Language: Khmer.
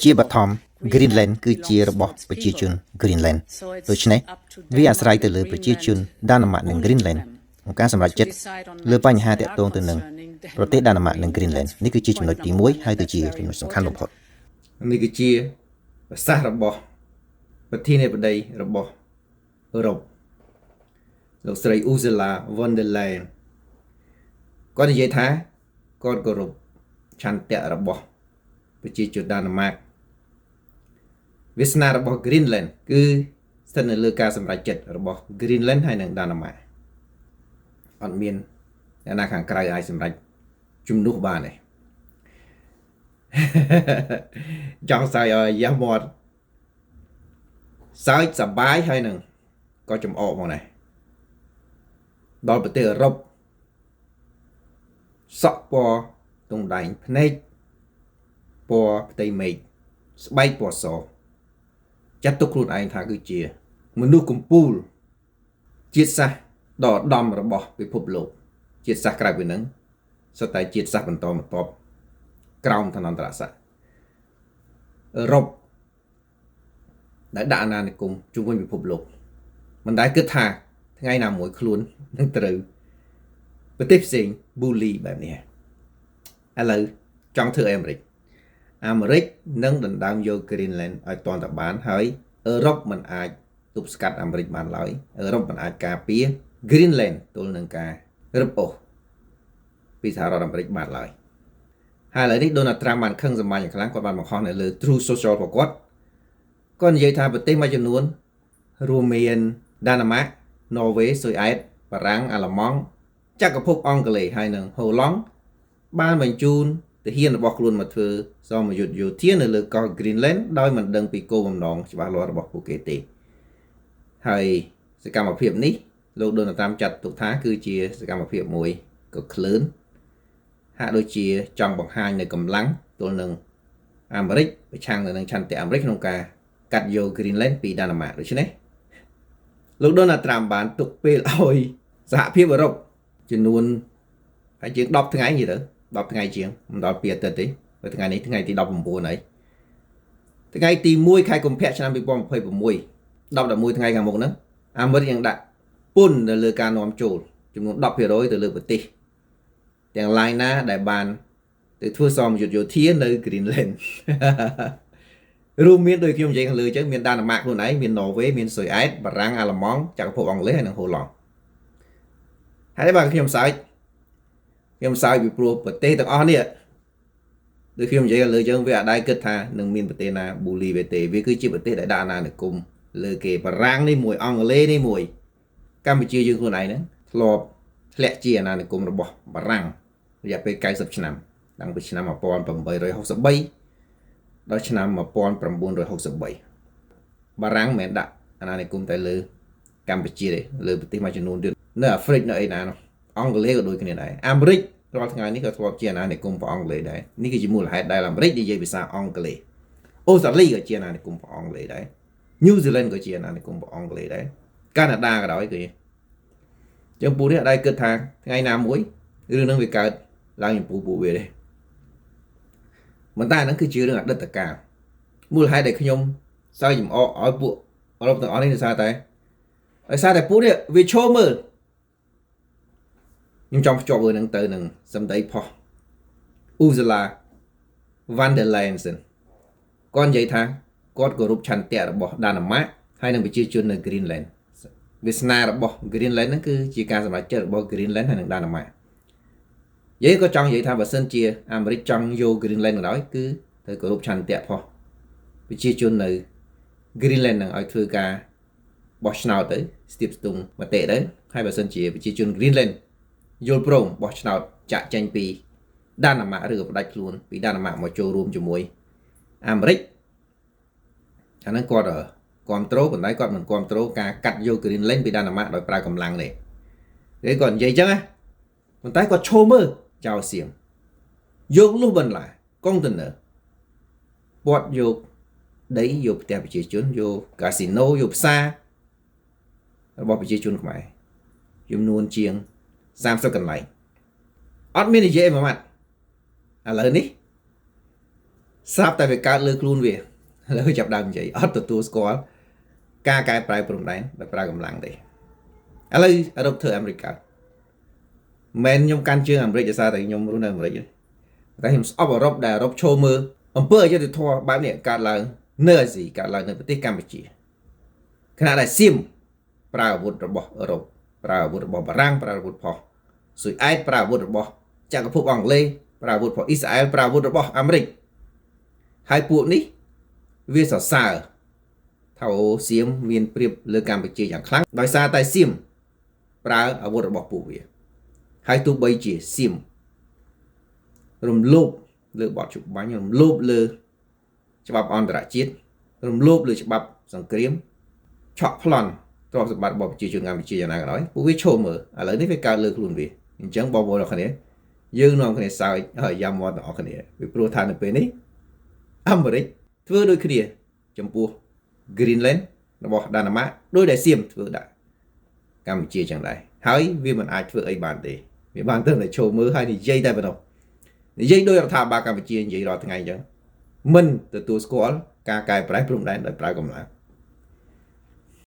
ជាបឋម Greenland គឺជារបស់ប្រជាជន Greenland ដូច្នេះវាអាស្រ័យទៅលើប្រជាជនដាណឺម៉ាកនិង Greenland ក្នុងការសម្រេចចិត្តលើបញ្ហាទាក់ទងទៅនឹងប្រទេសដាណឺម៉ាកនិង Greenland នេះគឺជាចំណុចទី1ហើយគឺជាចំណុចសំខាន់បំផុតនេះគឺជាប្រសាសន៍របស់ប្រធានាធិបតីរបស់អឺរ៉ុបលោកស្រី Ursula von der Leyen គាត់និយាយថាគាត់គោរពឆន្ទៈរបស់ប្រជាជនដាណឺម៉ាកវាសនារបស់ Greenland គឺស្ថិតនៅលើការសម្រេចចិត្តរបស់ Greenland ហើយនិងដាណឺម៉ាកអត់មានអ្នកណាខាងក្រៅអាចសម្រេចជំនួសបានទេចង់សើចឲ្យយ៉ាស់មាត់សើចសប្បាយហើយនឹងក៏ចំអកមកដែរដល់ប្រទេសអឺរ៉ុបសក់ពណ៌ទង់ដែងភ្នែកពណ៌ផ្ទៃមេឃស្បែកពណ៌សចាត់ទុកខ្លួនឯងថាគឺជាមនុស្សកំពូលជាតិសាសន៍ដ៏ឧត្តមរបស់ពិភពលោកជាតិសាសន៍ក្រៅពីនឹងសុទ្ធតែជាតិសាសន៍បន្តបន្ទាប់ក្រោមឋានន្តរស័ក្តិអឺរ៉ុបដែលដាក់អាណានិគមជុំវិញពិភពលោកមិនដែលគិតថាថ្ងៃណាមួយខ្លួននឹងត្រូវប្រទេសផ្សេង bully បែបនេះឥឡូវចង់ធ្វើអាមេរិកនឹងដណ្ដើមយក Greenland ឲ្យទាន់តែបានហើយអឺរ៉ុបមិនអាចទប់ស្កាត់អាមេរិកបានឡើយអឺរ៉ុបមិនអាចការពារ Greenland ទល់នឹងការរឹបអូសពីសហរដ្ឋអាមេរិកបានឡើយហើយឥឡូវនេះ Donald Trump បានខឹងសម្បាញ់យ៉ាងខ្លាំងគាត់បានបង្ហោះនៅលើ True Social របស់គាត់និយាយថាប្រទេសមួយចំនួនរួមមានដាណឺម៉ាក Norway ស៊ុយអែតបារាំងអាល្លឺម៉ង់ចក្រភពអង់គ្លេសហើយនិងហូឡង់បានបញ្ជូនទាហានរបស់ខ្លួនមកធ្វើសមយុទ្ធយោធានៅលើកោះ Greenland ដោយមិនដឹងពីគោលបំណងច្បាស់លាស់របស់ពួកគេទេហើយសកម្មភាពនេះលោក Donald Trump ចាត់ទុកថាគឺជាសកម្មភាពមួយក៏ក្លឿនហាក់ដូចជាចង់បង្ហាញនៅកម្លាំងទល់នឹងអាមេរិកប្រឆាំងទៅនឹងឆន្ទៈអាមេរិកក្នុងការកាត់យក Greenland ពីដាណឺម៉ាកដូច្នេះលោក Donald Trump បានទុកពេលឲ្យសហភាពអឺរ៉ុបចំនួនហើយជាង10ថ្ងៃនិយាយទៅ10ថ្ងៃជាងមិនដល់2អាទិត្យទេព្រោះថ្ងៃនេះថ្ងៃទី19ហើយថ្ងៃទី1ខែកុម្ភៈឆ្នាំ2026 11ថ្ងៃខាងមុខហ្នឹងអាមេរិកនឹងដាក់ពន្ធនៅលើការនាំចូលចំនួន 10% ទៅលើប្រទេសទាំងឡាយណាដែលបានទៅធ្វើសមយុទ្ធយោធានៅ Greenland រួមមានដូចខ្ញុំនិយាយខាងលើចឹងមានដាណឺម៉ាកខ្លួនឯងមាន Norway មានស៊ុយអែតបារាំងអាល្លឺម៉ង់ចក្រភពអង់គ្លេសហើយនិងហូឡង់ហើយបាទខ្ញុំសើចពីព្រោះប្រទេសទាំងអស់នេះដូចខ្ញុំនិយាយខាងលើចឹងវាអាចដែរគិតថានឹងមានប្រទេសណា bully វាទេវាគឺជាប្រទេសដែលដាក់អាណានិគមលើគេបារាំងនេះមួយអង់គ្លេសនេះមួយកម្ពុជាយើងខ្លួនឯងហ្នឹងធ្លាក់ជាអាណានិគមរបស់បារាំងរយៈពេល90ឆ្នាំតាំងពីឆ្នាំ1863ដល់ឆ្នាំ1963បារាំងមិនមែនដាក់អាណានិគមតែលើកម្ពុជាទេលើប្រទេសមួយចំនួនទៀតនៅអាហ្វ្រិកនៅអីណានោះអង់គ្លេសក៏ដូចគ្នាដែរអាមេរិករាល់ថ្ងៃនេះក៏ធ្លាប់ជាអាណានិគមរបស់អង់គ្លេសដែរនេះគឺជាមូលហេតុដែលអាមេរិកនិយាយភាសាអង់គ្លេសអូស្ត្រាលីក៏ជាអាណានិគមរបស់អង់គ្លេសដែរញូហ្សេឡង់ក៏ជាអាណានិគមរបស់អង់គ្លេសដែរកាណាដាក៏ដោយគឺចឹងពូនេះអត់ដែរគិតថាថ្ងៃណាមួយរឿងនឹងវាកើតឡើងចំពោះពួកវាទេប៉ុន្តែហ្នឹងគឺជារឿងអតីតកាលមូលហេតុដែលខ្ញុំសើចចំអកឲ្យពួកអឺរ៉ុបទាំងអស់នេះដោយសារតែពួកនេះវាឈោមើលខ្ញុំចង់ភ្ជាប់វានឹងទៅនឹងសម្ដីផុស Ursula von der Leyen គាត់និយាយថាគាត់គោរពឆន្ទៈរបស់ដាណឺម៉ាកហើយនិងប្រជាជននៅ Greenland វាសនារបស់ Greenland ហ្នឹងគឺជាការសម្រេចចិត្តរបស់ Greenland ហើយនិងដាណឺម៉ាកយើងក៏ចង់និយាយថាបើសិនជាអាមេរិកចង់យក Greenland ក៏ដោយគឺត្រូវគោរពឆន្ទៈផុសប្រជាជននៅ Greenland នឹងឲ្យធ្វើការបោះឆ្នោតទៅស្ទាបស្ទង់មតិទៅហើយបើសិនជាប្រជាជន Greenland យល់ព្រមបោះឆ្នោតចាក់ចេញពីដាណឺម៉ាកឬក៏ផ្ដាច់ខ្លួនពីដាណឺម៉ាកមកចូលរួមជាមួយអាមេរិកអាហ្នឹងគាត់គ្រប់ត្រូលប៉ុន្តែគាត់មិនគ្រប់ត្រូលការកាត់យក Greenland ពីដាណឺម៉ាកដោយប្រើកម្លាំងទេគេគាត់និយាយចឹងណាប៉ុន្តែគាត់ឈោមើលចោលសៀមយកលុះបន្លាកុងតឺន័រពាត់យកដីយកផ្ទះប្រជាជនយកកាស៊ីណូយកផ្សាររបស់ប្រជាជនខ្មែរចំនួនជាង30កន្លែងអត់មាននិយាយមួយម៉ាត់ឥឡូវនេះ ស្រាប់តែវាកើតលើខ្លួនវាឥឡូវចាប់ដើមនិយាយអត់ទទួលស្គាល់ការកែប្រែព្រំដែនដោយប្រើកម្លាំងទេឥឡូវអឺរ៉ុបធ្វើអាមេរិកកើតមិនខ្ញុំកាន់ជើងអាមេរិកដោយសារតែខ្ញុំរស់នៅអាមេរិកតែខ្ញុំស្អប់អឺរ៉ុបដែលអឺរ៉ុបឈរមើលអំពើអយុត្តិធម៌បែបនេះកើតឡើងនៅអាស៊ីកើតឡើងនៅប្រទេសកម្ពុជាខណៈដែលសៀមប្រើអាវុធរបស់អឺរ៉ុបប្រើអាវុធរបស់បារាំងប្រើអាវុធរបស់ស៊ុយអែតប្រើអាវុធរបស់ចក្រភពអង់គ្លេសប្រើអាវុធរបស់អ៊ីស្រាអែលប្រើអាវុធរបស់អាមេរិកហើយពួកនេះវាសរសើរថាអូសៀមមានព្រៀបលើកម្ពុជាយ៉ាងខ្លាំងដោយសារតែសៀមប្រើអាវុធរបស់ពួកវាហើយទោះបីជាសៀមរំលោភលើបទជបាញ់រំលោភលើច្បាប់អន្តរជាតិរំលោភលើច្បាប់សង្គ្រាមឆក់ប្លន់ទ្រព្យសម្បត្តិរបស់ប្រជាជនកម្ពុជាយ៉ាងណាក៏ដោយពួកវាឈោមើលឥឡូវនេះវាកើតលើខ្លួនវាអញ្ចឹងបងប្អូនទាំងគ្នាយើងនាំគ្នាសើចហើយយ៉ាំមាត់ទាំងអស់គ្នាពីព្រោះថានៅពេលនេះអាមេរិកធ្វើដូចគ្នាចំពោះ Greenland របស់ដាណាម៉ាដោយដែលសៀមធ្វើដាក់កម្ពុជាចឹងដែរហើយវាមិនអាចធ្វើអីបានទេវាបានត្រឹមតែឈោមើលហើយនិយាយតែប៉ុណ្ណោះនិយាយដោយរដ្ឋាភិបាលកម្ពុជានិយាយរាល់ថ្ងៃអញ្ចឹងមិនទទួលស្គាល់ការកែប្រែព្រំដែនដោយប្រើកម្លាំង